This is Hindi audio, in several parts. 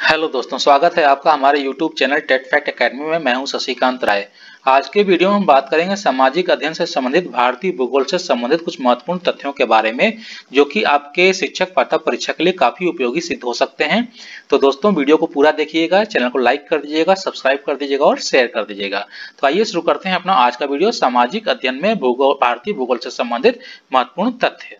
हेलो दोस्तों, स्वागत है आपका हमारे YouTube channel TET fact academy में। मैं हूं शशिकांत राय। आज के वीडियो में हम बात करेंगे सामाजिक अध्ययन से संबंधित भारतीय भूगोल से संबंधित कुछ महत्वपूर्ण तथ्यों के बारे में, जो कि आपके शिक्षक पाठक परीक्षा के लिए काफी उपयोगी सिद्ध हो सकते हैं। तो दोस्तों, वीडियो को पूरा देखिएगा, चैनल को लाइक कर दीजिएगा, सब्सक्राइब कर दीजिएगा और शेयर कर दीजिएगा। तो आइए शुरू करते हैं अपना आज का वीडियो, सामाजिक अध्ययन में भारतीय भूगोल से संबंधित महत्वपूर्ण तथ्य।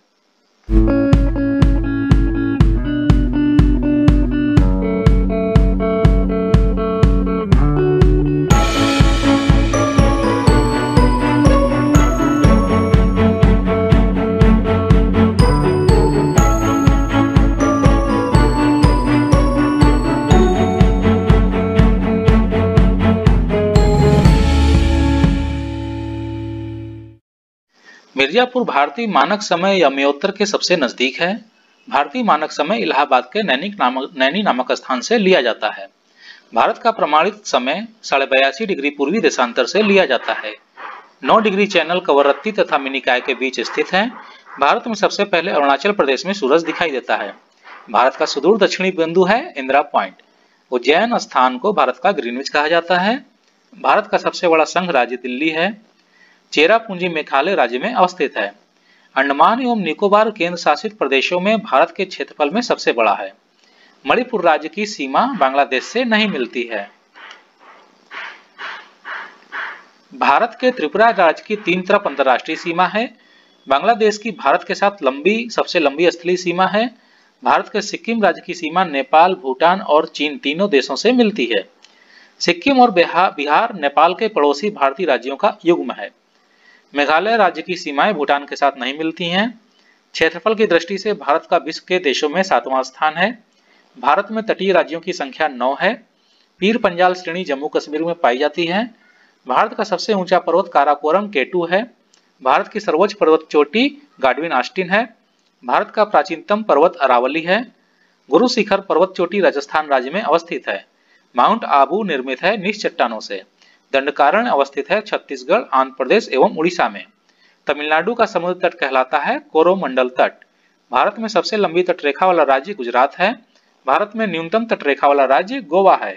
मिर्जापुर भारतीय मानक समय यमयोत्तर के सबसे नजदीक है। भारतीय मानक समय इलाहाबाद के नैनी नामक स्थान से लिया जाता है। भारत का प्रमाणित समय 82.5 डिग्री पूर्वी देशांतर से लिया जाता है। 9 डिग्री चैनल कवरत्ती तथा मिनिकॉय के बीच स्थित है। भारत में सबसे पहले अरुणाचल प्रदेश में सूरज दिखाई देता है। भारत का सुदूर दक्षिणी बिंदु है इंदिरा पॉइंट। उज्जैन स्थान को भारत का ग्रीनविच कहा जाता है। भारत का सबसे बड़ा संघ राज्य दिल्ली है। चेरापूंजी मेघालय राज्य में अवस्थित है। अंडमान एवं निकोबार केंद्र शासित प्रदेशों में भारत के क्षेत्रफल में सबसे बड़ा है। मणिपुर राज्य की सीमा बांग्लादेश से नहीं मिलती है। भारत के त्रिपुरा राज्य की 3 तरफ अंतर्राष्ट्रीय सीमा है। बांग्लादेश की भारत के साथ सबसे लंबी स्थलीय सीमा है। भारत के सिक्किम राज्य की सीमा नेपाल, भूटान और चीन तीनों देशों से मिलती है। सिक्किम और बिहार नेपाल के पड़ोसी भारतीय राज्यों का युग्म है। मेघालय राज्य की सीमाएं भूटान के साथ नहीं मिलती हैं। क्षेत्रफल की दृष्टि से भारत का विश्व के देशों में 7वां स्थान है। भारत में तटीय राज्यों की संख्या 9 है। पीर पंजाल श्रेणी जम्मू कश्मीर में पाई जाती है। भारत का सबसे ऊंचा पर्वत काराकोरम केटू है। भारत की सर्वोच्च पर्वत चोटी गाडविन आस्टिन है। भारत का प्राचीनतम पर्वत अरावली है। गुरु शिखर पर्वत चोटी राजस्थान राज्य में अवस्थित है। माउंट आबू निर्मित है निज चट्टानों से। दंडकारण्य अवस्थित है छत्तीसगढ़, आंध्र प्रदेश एवं उड़ीसा में। तमिलनाडु का समुद्र तट कहलाता है कोरोमंडल तट। भारत में सबसे लंबी तटरेखा वाला राज्य गुजरात है। भारत में न्यूनतम तटरेखा वाला राज्य गोवा है।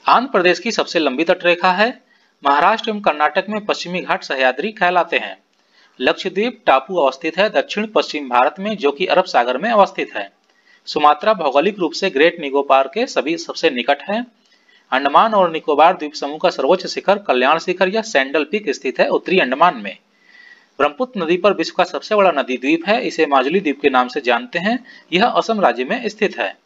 आंध्र प्रदेश की सबसे लंबी तटरेखा है। महाराष्ट्र एवं कर्नाटक में पश्चिमी घाट सह्याद्री कहलाते हैं। लक्षद्वीप टापू अवस्थित है दक्षिण पश्चिम भारत में, जो कि अरब सागर में अवस्थित है। सुमात्रा भौगोलिक रूप से ग्रेट निकोबार के सभी सबसे निकट है। अंडमान और निकोबार द्वीप समूह का सर्वोच्च शिखर कल्याण शिखर या सैंडल पीक स्थित है उत्तरी अंडमान में। ब्रह्मपुत्र नदी पर विश्व का सबसे बड़ा नदी द्वीप है, इसे माजुली द्वीप के नाम से जानते हैं। यह असम राज्य में स्थित है।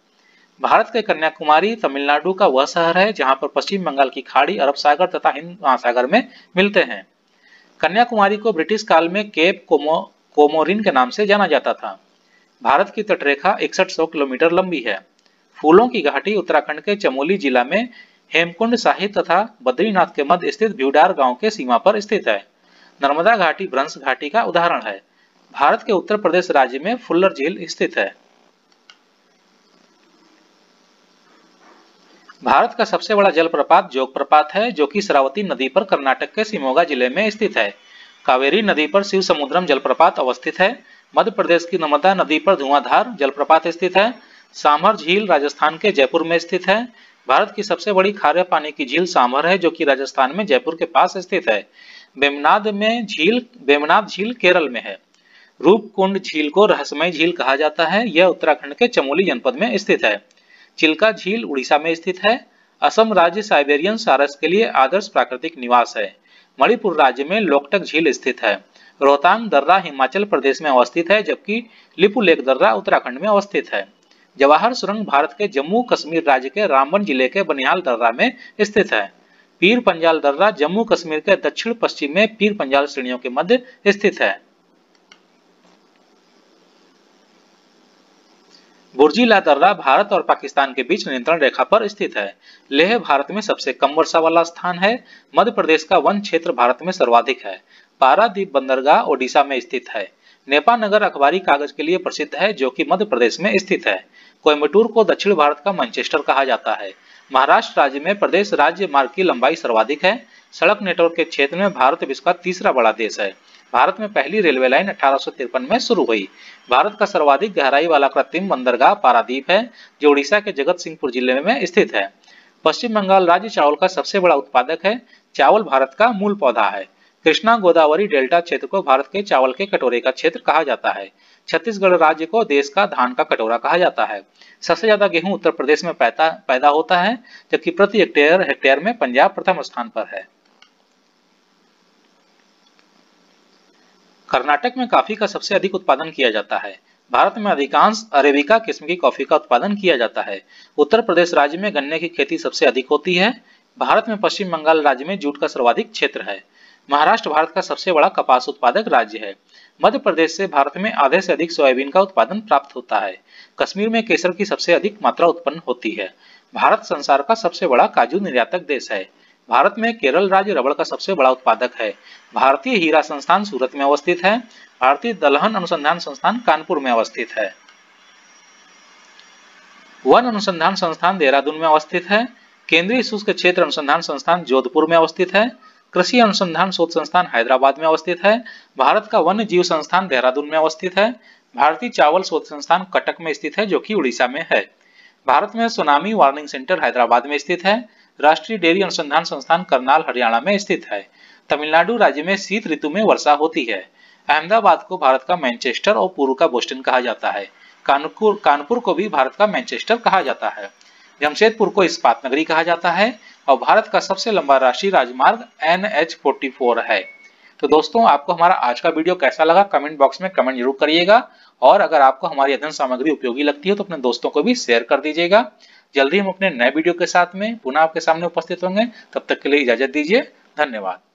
भारत के कन्याकुमारी तमिलनाडु का वह शहर है जहां पर पश्चिम बंगाल की खाड़ी अरब सागर तथा हिंद महासागर में मिलते हैं। कन्याकुमारी को ब्रिटिश काल में केप कोमोरिन के नाम से जाना जाता था। भारत की तटरेखा 6100 किलोमीटर लंबी है। फूलों की घाटी उत्तराखंड के चमोली जिला में हेमकुंड साहिब तथा बद्रीनाथ के मध्य स्थित भ्यूडार गांव के सीमा पर स्थित है। नर्मदा घाटी भ्रंश घाटी का उदाहरण है। भारत के उत्तर प्रदेश राज्य में फुल्लर झील स्थित है। भारत का सबसे बड़ा जलप्रपात जोग प्रपात है, जो कि शरावती नदी पर कर्नाटक के शिमोगा जिले में स्थित है। कावेरी नदी पर शिव समुद्रम जलप्रपात अवस्थित है। मध्य प्रदेश की नर्मदा नदी पर धुआंधार जलप्रपात स्थित है। सांभर झील राजस्थान के जयपुर में स्थित है। भारत की सबसे बड़ी खारे पानी की झील सांभर है, जो कि राजस्थान में जयपुर के पास स्थित है। वेमनाथ झील केरल में है। रूपकुंड झील को रहस्यमय झील कहा जाता है। यह उत्तराखंड के चमोली जनपद में स्थित है। चिल्का झील उड़ीसा में स्थित है। असम राज्य साइबेरियन सारस के लिए आदर्श प्राकृतिक निवास है। मणिपुर राज्य में लोकटक झील स्थित है। रोहतांग दर्रा हिमाचल प्रदेश में अवस्थित है, जबकि लिपुलेख दर्रा उत्तराखंड में अवस्थित है। जवाहर सुरंग भारत के जम्मू कश्मीर राज्य के रामबन जिले के बनिहाल दर्रा में स्थित है। पीर पंजाल दर्रा जम्मू कश्मीर के दक्षिण पश्चिम में पीर पंजाल श्रेणियों के मध्य स्थित है। बुर्जिला दर्रा भारत और पाकिस्तान के बीच नियंत्रण रेखा पर स्थित है। लेह भारत में सबसे कम वर्षा वाला स्थान है। मध्य प्रदेश का वन क्षेत्र भारत में सर्वाधिक है। पारादीप बंदरगाह ओडिशा में स्थित है। नेपानगर अखबारी कागज के लिए प्रसिद्ध है, जो कि मध्य प्रदेश में स्थित है। कोयम्बटूर को दक्षिण भारत का मैनचेस्टर कहा जाता है। महाराष्ट्र राज्य में प्रदेश राज्य मार्ग की लंबाई सर्वाधिक है। सड़क नेटवर्क के क्षेत्र में भारत विश्व का तीसरा बड़ा देश है। भारत में पहली रेलवे लाइन 1853 में शुरू हुई। भारत का सर्वाधिक गहराई वाला कृत्रिम बंदरगाह पारादीप है, जो उड़ीसा के जगत सिंहपुर जिले में स्थित है। पश्चिम बंगाल राज्य चावल का सबसे बड़ा उत्पादक है। चावल भारत का मूल पौधा है। कृष्णा गोदावरी डेल्टा क्षेत्र को भारत के चावल के कटोरे का क्षेत्र कहा जाता है। छत्तीसगढ़ राज्य को देश का धान का कटोरा कहा जाता है। सबसे ज्यादा गेहूं उत्तर प्रदेश में पैदा होता है, जबकि प्रति हेक्टेयर में पंजाब प्रथम स्थान पर है। कर्नाटक में कॉफी का सबसे अधिक उत्पादन किया जाता है। भारत में अधिकांश अरेबिका किस्म की कॉफी का उत्पादन किया जाता है। उत्तर प्रदेश राज्य में गन्ने की खेती सबसे अधिक होती है। भारत में पश्चिम बंगाल राज्य में जूट का सर्वाधिक क्षेत्र है। महाराष्ट्र भारत का सबसे बड़ा कपास उत्पादक राज्य है। मध्य प्रदेश से भारत में आधे से अधिक सोयाबीन का उत्पादन प्राप्त होता है। कश्मीर में केसर की सबसे अधिक मात्रा उत्पन्न होती है। भारत संसार का सबसे बड़ा काजू निर्यातक देश है। भारत में केरल राज्य रबड़ का सबसे बड़ा उत्पादक है। भारतीय हीरा संस्थान सूरत में अवस्थित है। भारतीय दलहन अनुसंधान संस्थान कानपुर में अवस्थित है। वन अनुसंधान संस्थान देहरादून में अवस्थित है। केंद्रीय शुष्क क्षेत्र अनुसंधान संस्थान जोधपुर में अवस्थित है। कृषि अनुसंधान शोध संस्थान हैदराबाद में अवस्थित है। भारत का वन्य जीव संस्थान देहरादून में अवस्थित है। भारतीय चावल शोध संस्थान कटक में स्थित है, जो कि उड़ीसा में है। भारत में सुनामी वार्निंग सेंटर हैदराबाद में स्थित है। राष्ट्रीय डेयरी अनुसंधान संस्थान करनाल हरियाणा में स्थित है। तमिलनाडु राज्य में शीत ऋतु में वर्षा होती है। अहमदाबाद को भारत का मैनचेस्टर और पूर्व का बोस्टन कहा जाता है। कानपुर को भी भारत का मैनचेस्टर कहा जाता है। जमशेदपुर को इस्पात नगरी कहा जाता है और भारत का सबसे लंबा राष्ट्रीय राजमार्ग NH-44 है। तो दोस्तों, आपको हमारा आज का वीडियो कैसा लगा कमेंट बॉक्स में कमेंट जरूर करिएगा, और अगर आपको हमारी अध्ययन सामग्री उपयोगी लगती है तो अपने दोस्तों को भी शेयर कर दीजिएगा। जल्दी हम अपने नए वीडियो के साथ में पुनः आपके सामने उपस्थित होंगे। तब तक के लिए इजाजत दीजिए। धन्यवाद।